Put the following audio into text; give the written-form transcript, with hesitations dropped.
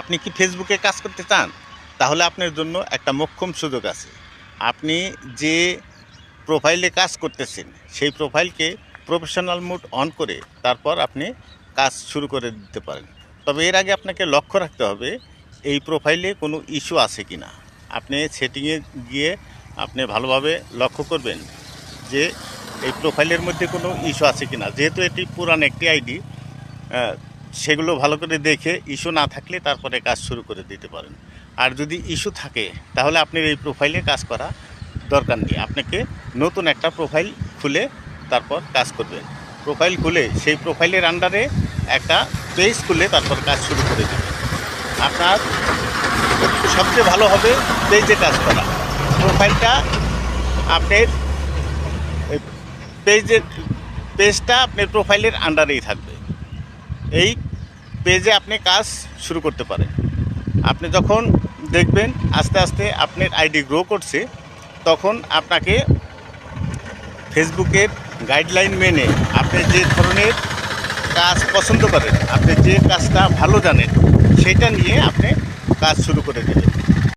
আপনি কি ফেসবুকে কাজ করতে চান? তাহলে আপনার জন্য একটা মোক্ষম সুযোগ আছে। আপনি যে প্রোফাইলে কাজ করতেছেন, সেই প্রোফাইলকে প্রফেশনাল মোড অন করে তারপর আপনি কাজ শুরু করে দিতে পারেন। তবে এর আগে আপনাকে লক্ষ্য রাখতে হবে এই প্রোফাইলে কোনো ইস্যু আছে কি না। আপনি সেটিংয়ে গিয়ে আপনি ভালোভাবে লক্ষ্য করবেন যে এই প্রোফাইলের মধ্যে কোনো ইস্যু আছে কি না। যেহেতু এটি পুরান একটি আইডি, সেগুলো ভালো করে দেখে ইস্যু না থাকলে তারপরে কাজ শুরু করে দিতে পারেন। আর যদি ইস্যু থাকে তাহলে আপনার এই প্রোফাইলে কাজ করা দরকার নেই। আপনাকে নতুন একটা প্রোফাইল খুলে তারপর কাজ করবেন। প্রোফাইল খুলে সেই প্রোফাইলের আন্ডারে একটা পেজ খুলে তারপর কাজ শুরু করে দেবেন। আপনার সবচেয়ে ভালো হবে পেজে কাজ করা। প্রোফাইলটা আপনার পেজের পেজটা আপনার প্রোফাইলের আন্ডারেই থাকবে। এই পেজে আপনি কাজ শুরু করতে পারেন। আপনি যখন দেখবেন আস্তে আস্তে আপনার আইডি গ্রো করছে, তখন আপনাকে ফেসবুকের গাইডলাইন মেনে আপনি যে ধরনের কাজ পছন্দ করেন, আপনি যে কাজটা ভালো জানেন, সেটা নিয়ে আপনি কাজ শুরু করে দেবেন।